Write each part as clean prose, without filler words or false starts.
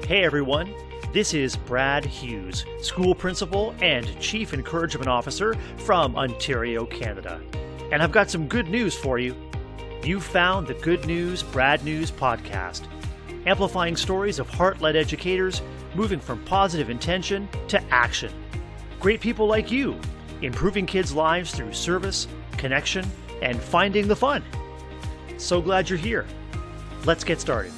Hey everyone, this is Brad Hughes, School Principal and Chief Encouragement Officer from Ontario, Canada. And I've got some good news for you. You found the Good News Brad News podcast, amplifying stories of heart-led educators moving from positive intention to action. Great people like you, improving kids' lives through service, connection, and finding the fun. So glad you're here. Let's get started.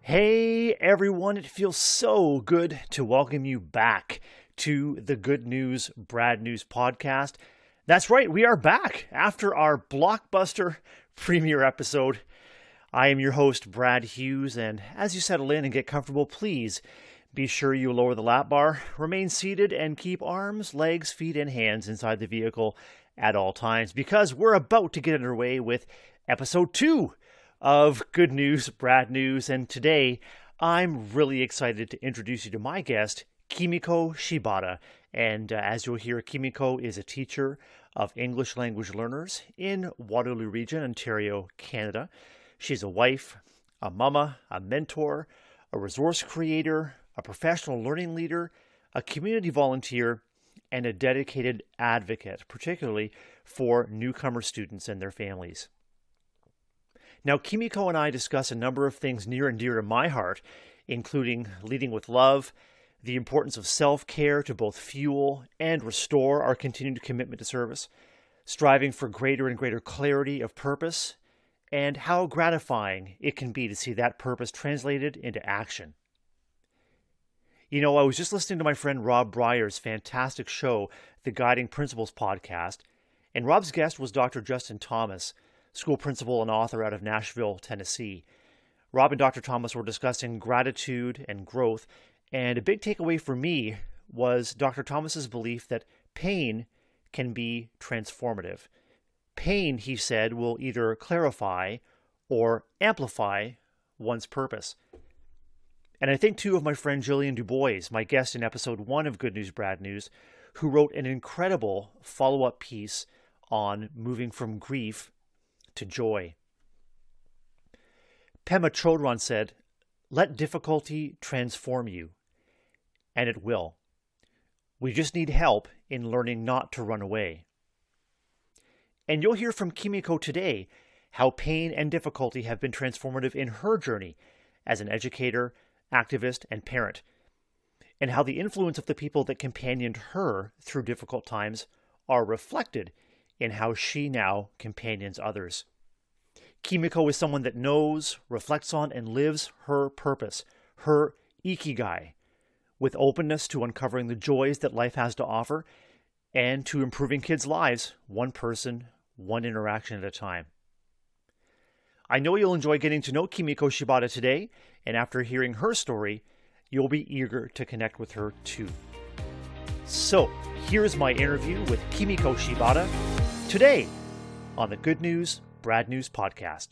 Hey everyone, it feels so good to welcome you back to the Good News Brad News podcast. That's right, we are back after our blockbuster premiere episode. I am your host, Brad Hughes, and as you settle in and get comfortable, please be sure you lower the lap bar, remain seated, and keep arms, legs, feet, and hands inside the vehicle at all times, because we're about to get underway with episode 2 of Good News, Brad News, and today I'm really excited to introduce you to my guest, Kimiko Shibata. And as you'll hear, Kimiko is a teacher of English language learners in Waterloo region, Ontario, Canada. She's a wife, a mama, a mentor, a resource creator, a professional learning leader, a community volunteer, and a dedicated advocate, particularly for newcomer students and their families. Now, Kimiko and I discuss a number of things near and dear to my heart, including leading with love, the importance of self-care to both fuel and restore our continued commitment to service, striving for greater and greater clarity of purpose, and how gratifying it can be to see that purpose translated into action. You know, I was just listening to my friend Rob Breyer's fantastic show, the Guiding Principles podcast, and Rob's guest was Dr. Justin Thomas, school principal and author out of Nashville, Tennessee. Rob and Dr. Thomas were discussing gratitude and growth, and a big takeaway for me was Dr. Thomas's belief that pain can be transformative. Pain, he said, will either clarify or amplify one's purpose. And I think too of my friend Jillian Dubois, my guest in episode 1 of Good News, Brad News, who wrote an incredible follow-up piece on moving from grief to joy. Pema Chodron said, "Let difficulty transform you," and it will. We just need help in learning not to run away. And you'll hear from Kimiko today how pain and difficulty have been transformative in her journey as an educator, activist, and parent, and how the influence of the people that companioned her through difficult times are reflected in how she now companions others. Kimiko is someone that knows, reflects on, and lives her purpose, her ikigai, with openness to uncovering the joys that life has to offer and to improving kids' lives, one person, one interaction at a time. I know you'll enjoy getting to know Kimiko Shibata today, and after hearing her story, you'll be eager to connect with her too. So, here's my interview with Kimiko Shibata today on the Good News Brad News podcast.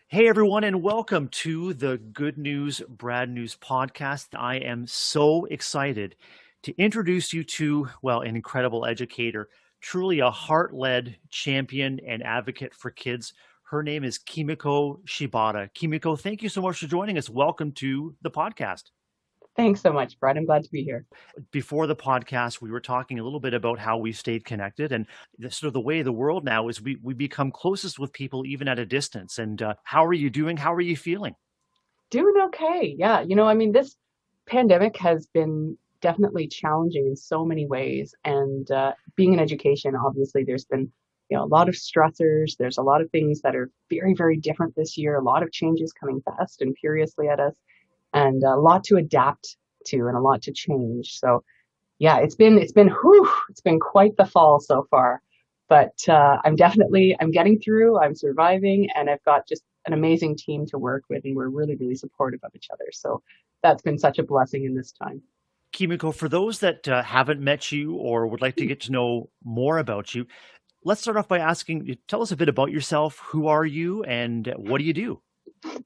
Hey everyone, and welcome to the Good News Brad News podcast. I am so excited to introduce you to, well, an incredible educator, truly a heart-led champion and advocate for kids. Her name is Kimiko Shibata. Kimiko, thank you so much for joining us. Welcome to the podcast. Thanks so much, Brad. I'm glad to be here. Before the podcast, we were talking a little bit about how we stayed connected, and sort of the way the world now is we become closest with people even at a distance. And how are you doing? How are you feeling? Doing okay. Yeah. This pandemic has been definitely challenging in so many ways. And being in education, obviously, there's been a lot of stressors. There's a lot of things that are very, very different this year. A lot of changes coming fast and furiously at us, and a lot to adapt to and a lot to change. So yeah, it's been quite the fall so far, but I'm getting through, I'm surviving, and I've got just an amazing team to work with, and we're really, really supportive of each other. So that's been such a blessing in this time. Kimiko, for those that haven't met you or would like to get to know more about you, let's start off by asking you, tell us a bit about yourself. Who are you and what do you do?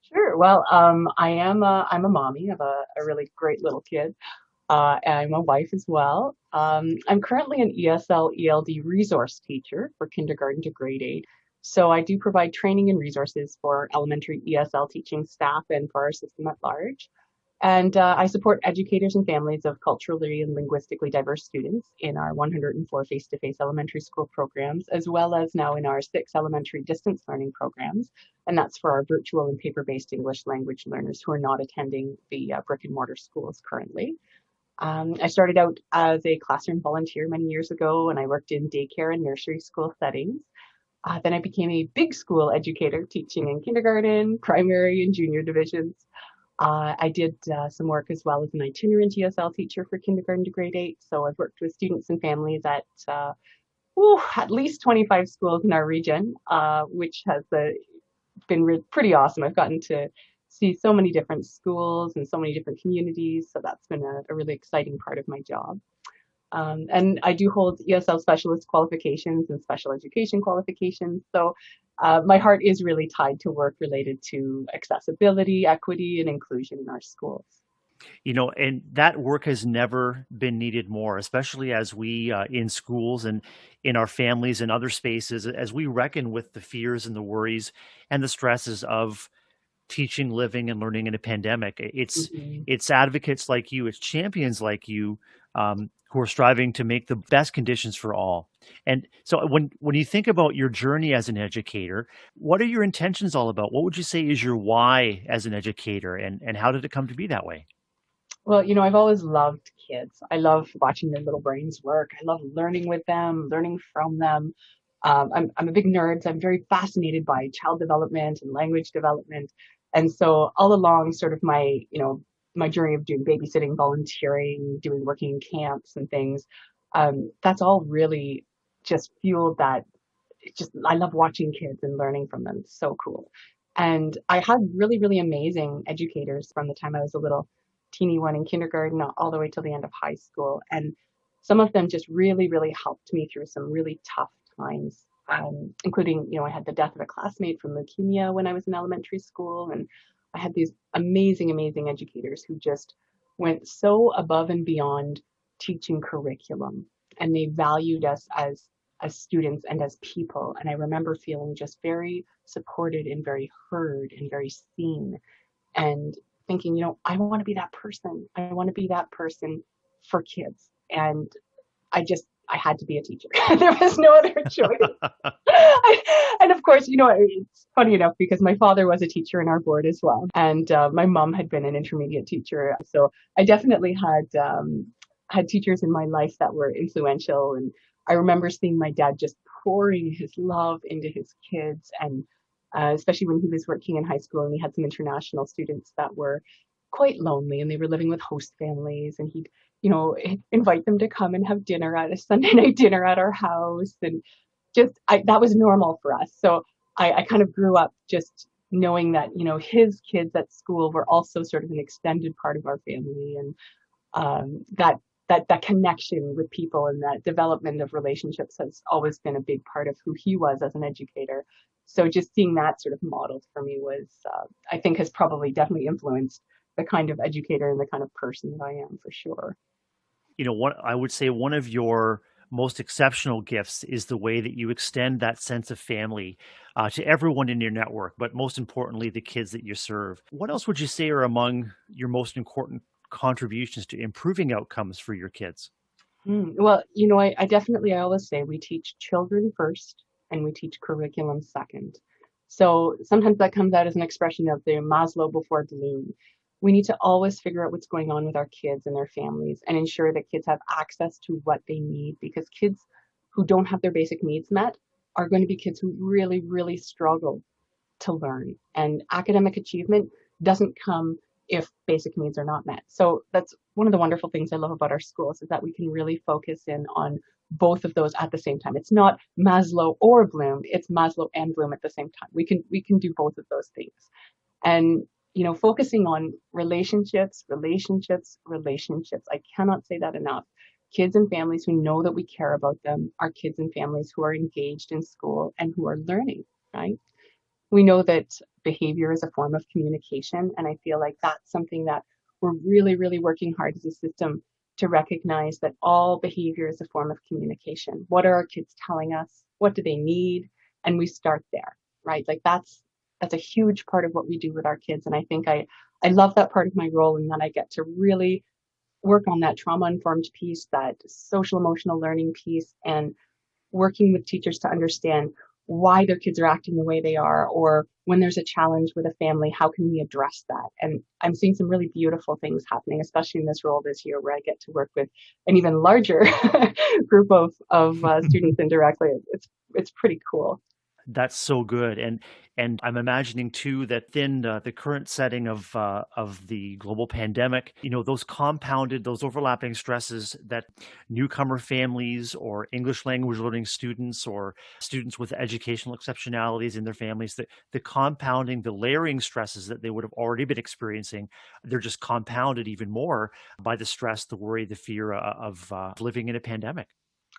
Sure. Well, I'm a mommy of a really great little kid. I'm a wife as well. I'm currently an ESL ELD resource teacher for kindergarten to grade 8. So I do provide training and resources for elementary ESL teaching staff and for our system at large. And I support educators and families of culturally and linguistically diverse students in our 104 face-to-face elementary school programs, as well as now in our 6 elementary distance learning programs. And that's for our virtual and paper-based English language learners who are not attending the brick and mortar schools currently. I started out as a classroom volunteer many years ago, and I worked in daycare and nursery school settings. Then I became a big school educator, teaching in kindergarten, primary, and junior divisions. I did some work as well as an itinerant ESL teacher for kindergarten to grade 8. So I've worked with students and families at least 25 schools in our region, which has been pretty awesome. I've gotten to see so many different schools and so many different communities. So that's been a really exciting part of my job. And I do hold ESL specialist qualifications and special education qualifications. So my heart is really tied to work related to accessibility, equity, and inclusion in our schools. And that work has never been needed more, especially as we in schools and in our families and other spaces, as we reckon with the fears and the worries and the stresses of teaching, living, and learning in a pandemic. Mhm. It's advocates like you, it's champions like you, who are striving to make the best conditions for all. And so, when you think about your journey as an educator, what are your intentions all about? What would you say is your why as an educator, and how did it come to be that way? Well, I've always loved kids. I love watching their little brains work. I love learning with them, learning from them. I'm a big nerd, so I'm very fascinated by child development and language development. And so all along, sort of my journey of doing babysitting, volunteering, doing working in camps and things, that's all really just fueled that. I love watching kids and learning from them. It's so cool. And I had really, really amazing educators from the time I was a little teeny one in kindergarten all the way till the end of high school. And some of them just really, really helped me through some really tough times, including, I had the death of a classmate from leukemia when I was in elementary school. And I had these amazing, amazing educators who just went so above and beyond teaching curriculum. And they valued us as students and as people. And I remember feeling just very supported and very heard and very seen and thinking, I want to be that person. I want to be that person for kids. And I had to be a teacher. There was no other choice. And of course, it's funny enough because my father was a teacher in our board as well. And my mom had been an intermediate teacher. So I definitely had teachers in my life that were influential. And I remember seeing my dad just pouring his love into his kids, and especially when he was working in high school and we had some international students that were quite lonely and they were living with host families, and he'd invite them to come and have dinner at a Sunday night dinner at our house. And that was normal for us. So I kind of grew up just knowing that, his kids at school were also sort of an extended part of our family. And that connection with people and that development of relationships has always been a big part of who he was as an educator. So just seeing that sort of modeled for me was, I think, has probably definitely influenced the kind of educator and the kind of person that I am, for sure. What I would say, one of your most exceptional gifts is the way that you extend that sense of family to everyone in your network, but most importantly, the kids that you serve. What else would you say are among your most important contributions to improving outcomes for your kids? Well, I always say we teach children first and we teach curriculum second. So sometimes that comes out as an expression of the Maslow before Bloom. We need to always figure out what's going on with our kids and their families and ensure that kids have access to what they need, because kids who don't have their basic needs met are going to be kids who really, really struggle to learn. And academic achievement doesn't come if basic needs are not met. So that's one of the wonderful things I love about our schools, is that we can really focus in on both of those at the same time. It's not Maslow or Bloom, it's Maslow and Bloom at the same time. We can do both of those things. And focusing on relationships, relationships, relationships. I cannot say that enough. Kids and families who know that we care about them are kids and families who are engaged in school and who are learning, right? We know that behavior is a form of communication, and I feel like that's something that we're really, really working hard as a system to recognize, that all behavior is a form of communication. What are our kids telling us? What do they need? and we start there, right? Like that's a huge part of what we do with our kids. And I think I love that part of my role, and that I get to really work on that trauma informed piece, that social emotional learning piece, and working with teachers to understand why their kids are acting the way they are, or when there's a challenge with a family, how can we address that? And I'm seeing some really beautiful things happening, especially in this role this year, where I get to work with an even larger group of students indirectly. It's pretty cool. That's so good, and I'm imagining too that in the current setting of the global pandemic, those compounded, those overlapping stresses that newcomer families or English language learning students or students with educational exceptionalities in their families, the compounding, the layering stresses that they would have already been experiencing, they're just compounded even more by the stress, the worry, the fear of living in a pandemic.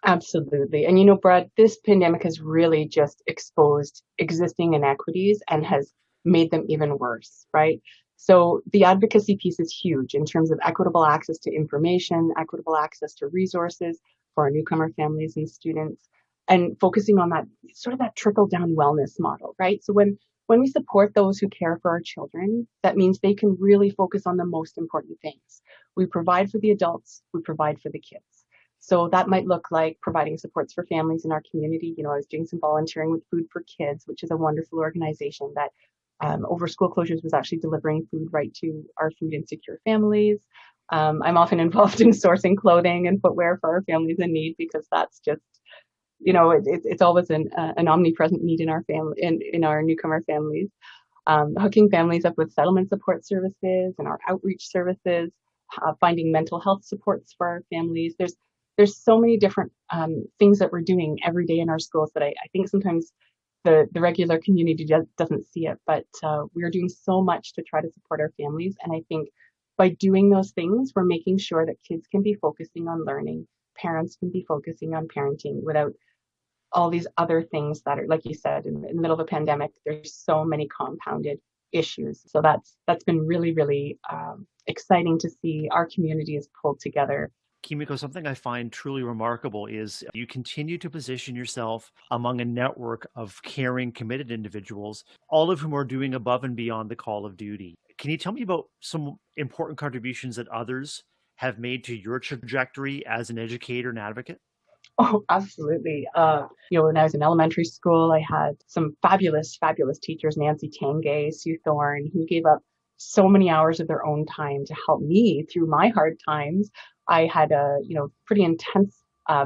Absolutely. And you know, Brad, this pandemic has really just exposed existing inequities and has made them even worse, right? So the advocacy piece is huge in terms of equitable access to information, equitable access to resources for our newcomer families and students, and focusing on that sort of that trickle down wellness model, right? So when we support those who care for our children, that means they can really focus on the most important things. We provide for the adults, we provide for the kids. So that might look like providing supports for families in our community. You know, I was doing some volunteering with Food for Kids, which is a wonderful organization that over school closures was actually delivering food right to our food insecure families. I'm often involved in sourcing clothing and footwear for our families in need, because that's just, it's always an omnipresent need in our family, in our newcomer families. Hooking families up with settlement support services and our outreach services, finding mental health supports for our families. There's so many different things that we're doing every day in our schools that I think sometimes the regular community doesn't see it, but we're doing so much to try to support our families. And I think by doing those things, we're making sure that kids can be focusing on learning, parents can be focusing on parenting without all these other things that are, like you said, in the middle of a pandemic, there's so many compounded issues. So that's been really, really exciting to see our community is pulled together. Kimiko, something I find truly remarkable is you continue to position yourself among a network of caring, committed individuals, all of whom are doing above and beyond the call of duty. Can you tell me about some important contributions that others have made to your trajectory as an educator and advocate? Oh, absolutely. When I was in elementary school, I had some fabulous, fabulous teachers, Nancy Tangay, Sue Thorne, who gave up so many hours of their own time to help me through my hard times. I had a, pretty intense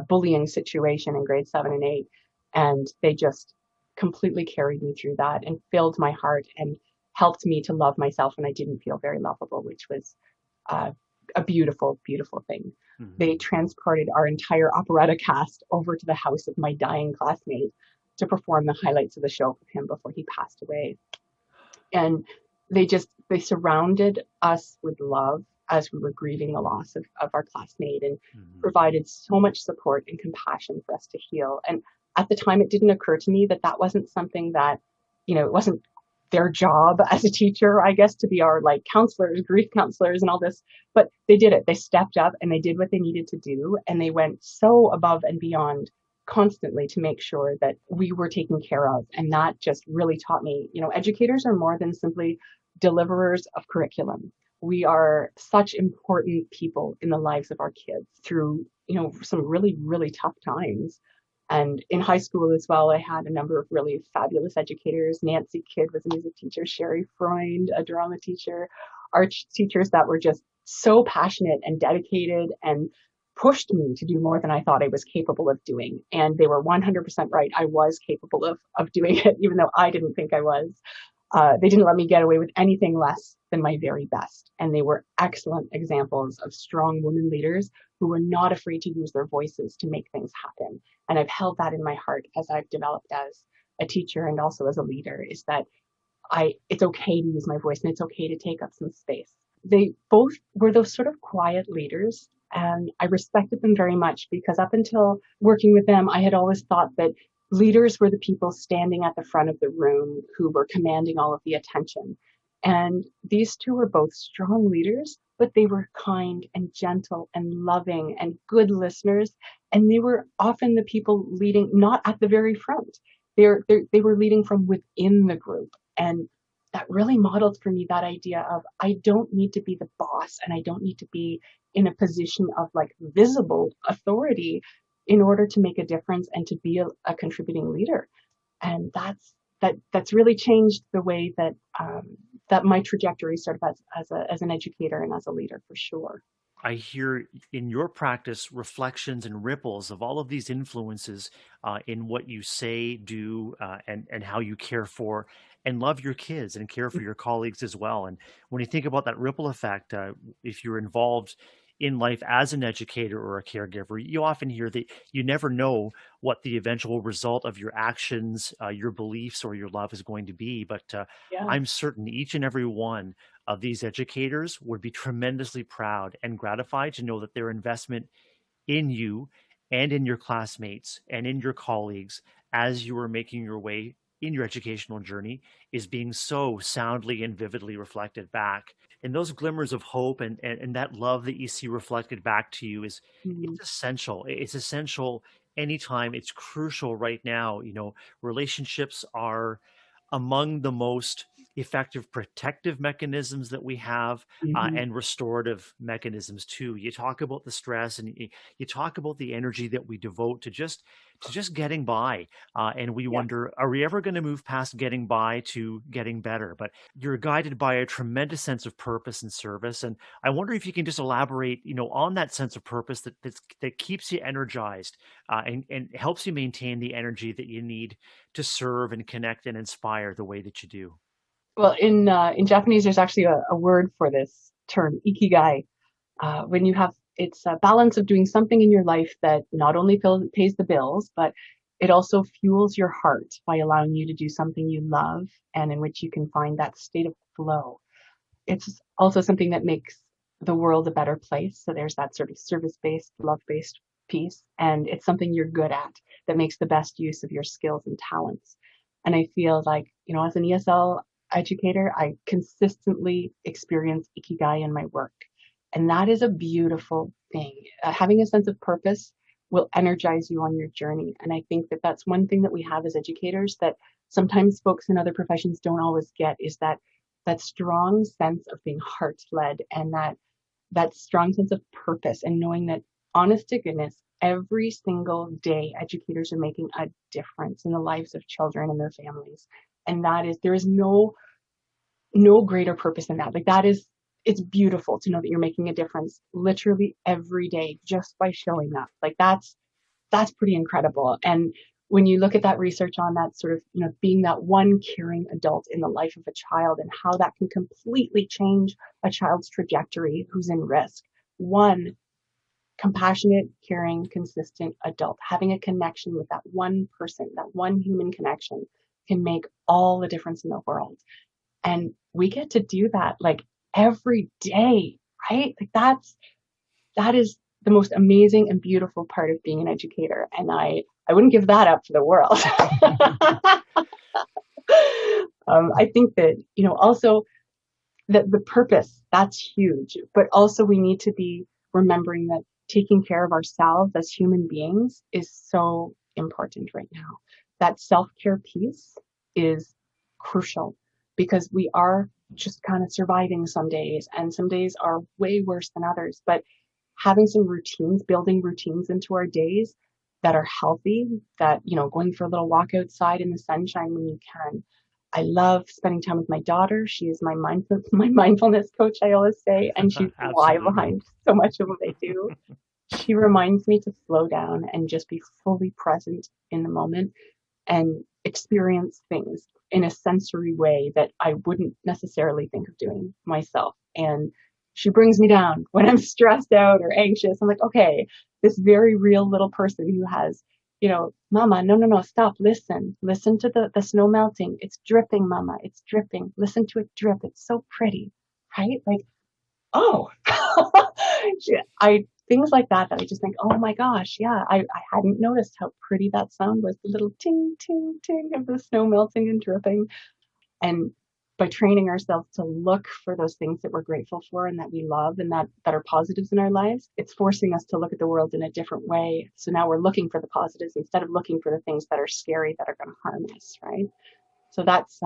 bullying situation in grade 7 and 8, and they just completely carried me through that and filled my heart and helped me to love myself when I didn't feel very lovable, which was uh, a beautiful, beautiful thing. Mhm. They transported our entire operetta cast over to the house of my dying classmate to perform the highlights of the show for him before he passed away. And they surrounded us with love as we were grieving the loss of our classmate, and Mhm. provided so much support and compassion for us to heal. And at the time, it didn't occur to me that that wasn't something that, it wasn't their job as a teacher, I guess, to be our like counselors, grief counselors, and all this. But they did it. They stepped up and they did what they needed to do. And they went so above and beyond constantly to make sure that we were taken care of. And that just really taught me, educators are more than simply deliverers of curriculum. We are such important people in the lives of our kids through, some really, really tough times. And in high school as well, I had a number of really fabulous educators. Nancy Kidd was a music teacher, Sherry Freund, a drama teacher, art teachers that were just so passionate and dedicated and pushed me to do more than I thought I was capable of doing. And they were 100% right. I was capable of doing it, even though I didn't think I was. They didn't let me get away with anything less than my very best. And they were excellent examples of strong women leaders who were not afraid to use their voices to make things happen. And I've held that in my heart as I've developed as a teacher and also as a leader, is that it's okay to use my voice and it's okay to take up some space. They both were those sort of quiet leaders, and I respected them very much because up until working with them, I had always thought that leaders were the people standing at the front of the room who were commanding all of the attention. And these two were both strong leaders, but they were kind and gentle and loving and good listeners. And they were often the people leading, not at the very front. they were leading from within the group. And that really modeled for me that idea of I don't need to be the boss and I don't need to be in a position of like visible authority in order to make a difference and to be a contributing leader. And that's really changed the way that that my trajectory sort of as an educator and as a leader for sure. I hear in your practice reflections and ripples of all of these influences in what you say, do, and how you care for and love your kids and care for your colleagues as well. And when you think about that ripple effect, if you're involved in life as an educator or a caregiver, you often hear that you never know what the eventual result of your actions, your beliefs, or your love is going to be. But Yeah. I'm certain each and every one of these educators would be tremendously proud and gratified to know that their investment in you and in your classmates and in your colleagues as you are making your way in your educational journey is being so soundly and vividly reflected back. And those glimmers of hope and that love that you see reflected back to you is Mhm. it's essential. It's essential anytime. It's crucial right now. Relationships are among the most effective protective mechanisms that we have, Mhm. and restorative mechanisms too. You talk about the stress and you talk about the energy that we devote to just getting by, and we Yeah. wonder, are we ever going to move past getting by to getting better? But you're guided by a tremendous sense of purpose and service, and I wonder if you can just elaborate, on that sense of purpose that keeps you energized, and helps you maintain the energy that you need to serve and connect and inspire the way that you do. Well, in Japanese, there's actually a word for this term, ikigai. When you have it's a balance of doing something in your life that not only pays the bills, but it also fuels your heart by allowing you to do something you love and in which you can find that state of flow. It's also something that makes the world a better place. So there's that sort of service-based, love-based piece, and it's something you're good at that makes the best use of your skills and talents. And I feel like, as an ESL educator, I consistently experience ikigai in my work. And that is a beautiful thing. Having a sense of purpose will energize you on your journey. And I think that that's one thing that we have as educators that sometimes folks in other professions don't always get is that strong sense of being heart led and that strong sense of purpose and knowing that honest to goodness every single day educators are making a difference in the lives of children and their families, and that is there is no greater purpose than that. Like that is it's beautiful to know that you're making a difference literally every day just by showing up. Like that's pretty incredible. And when you look at that research on that sort of, being that one caring adult in the life of a child and how that can completely change a child's trajectory who's in risk. One compassionate, caring, consistent adult, having a connection with that one person, that one human connection can make all the difference in the world. And we get to do that like every day, right? Like that is the most amazing and beautiful part of being an educator. And I wouldn't give that up for the world. I think that, also that the purpose, that's huge, but also we need to be remembering that taking care of ourselves as human beings is so important right now. That self-care piece is crucial because we are just kind of surviving some days and some days are way worse than others, but having some routines, building routines into our days that are healthy, that, going for a little walk outside in the sunshine when you can. I love spending time with my daughter. She is my mindfulness coach, I always say, and she's the why Absolutely. behind so much of what I do. She reminds me to slow down and just be fully present in the moment and experience things in a sensory way that I wouldn't necessarily think of doing myself. And she brings me down when I'm stressed out or anxious. I'm like, okay, this very real little person who has, mama, no, no, no, stop, listen to the snow melting. It's dripping, mama, it's dripping. Listen to it drip. It's so pretty, right? Like, oh, I things like that I just think, oh my gosh, yeah, I hadn't noticed how pretty that sound was, the little ting ting ting of the snow melting and dripping. And by training ourselves to look for those things that we're grateful for and that we love and that are positives in our lives, it's forcing us to look at the world in a different way. So now we're looking for the positives instead of looking for the things that are scary, that are going to harm us, right? So that's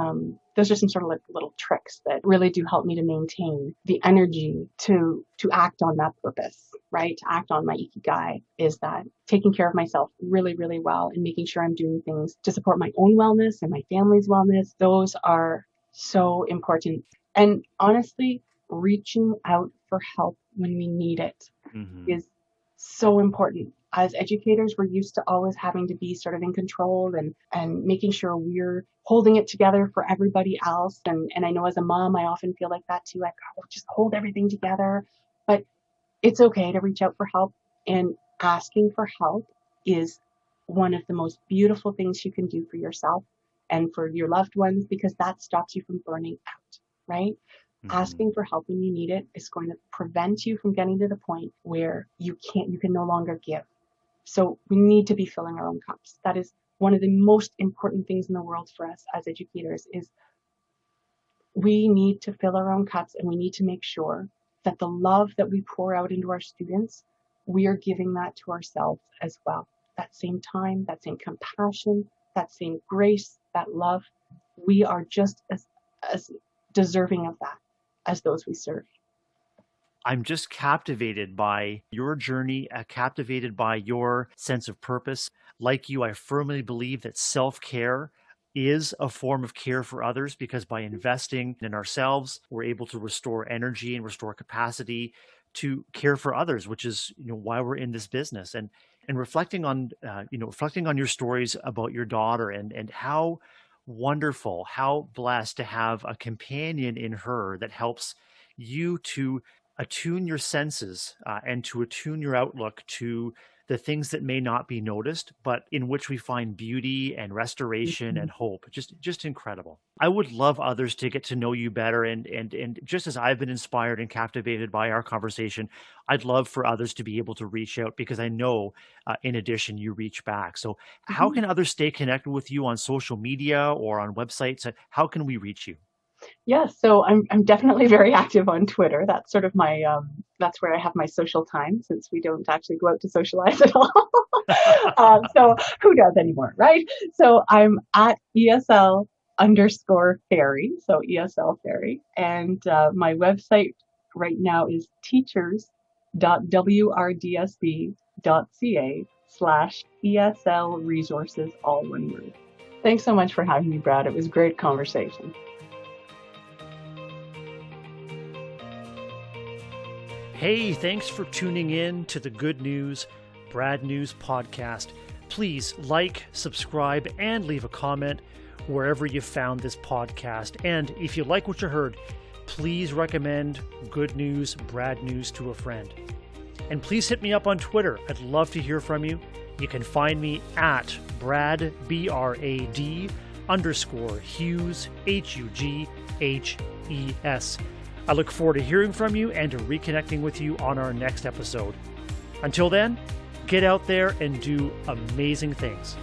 those are some sort of like little tricks that really do help me to maintain the energy to act on that purpose, right? To act on my ikigai, is that taking care of myself really, really well and making sure I'm doing things to support my own wellness and my family's wellness. Those are so important. And honestly, reaching out for help when we need it is so important. As educators, we're used to always having to be sort of in control and making sure we're holding it together for everybody else. And I know as a mom, I often feel like that too. Like, oh, just hold everything together. But it's okay to reach out for help. And asking for help is one of the most beautiful things you can do for yourself and for your loved ones, because that stops you from burning out, right? Asking for help when you need it is going to prevent you from getting to the point where you can no longer give. So we need to be filling our own cups. That is one of the most important things in the world for us as educators, is we need to fill our own cups, and we need to make sure that the love that we pour out into our students, we are giving that to ourselves as well. That same time, that same compassion, that same grace, that love, we are just as deserving of that as those we serve. I'm just captivated by your journey, captivated by your sense of purpose. Like you, I firmly believe that self-care is a form of care for others, because by investing in ourselves, we're able to restore energy and restore capacity to care for others, which is, why we're in this business. And reflecting on, reflecting on your stories about your daughter and how wonderful, how blessed to have a companion in her that helps you to attune your senses and to attune your outlook to the things that may not be noticed, but in which we find beauty and restoration and hope. Just incredible. I would love others to get to know you better. And just as I've been inspired and captivated by our conversation, I'd love for others to be able to reach out, because I know, in addition, you reach back. So how can others stay connected with you on social media or on websites? How can we reach you? Yes, so I'm definitely very active on Twitter. That's sort of my that's where I have my social time, since we don't actually go out to socialize at all. So who does anymore, right? So I'm at ESL_fairy, so ESL fairy, and my website right now is teachers.wrdsb.ca/ESL resources, all one word. Thanks so much for having me, Brad. It was a great conversation. Hey, thanks for tuning in to the Good News, Brad News podcast. Please like, subscribe, and leave a comment wherever you found this podcast. And if you like what you heard, please recommend Good News, Brad News to a friend. And please hit me up on Twitter. I'd love to hear from you. You can find me at Brad, BRAD, _Hughes, HUGHES. I look forward to hearing from you and to reconnecting with you on our next episode. Until then, get out there and do amazing things.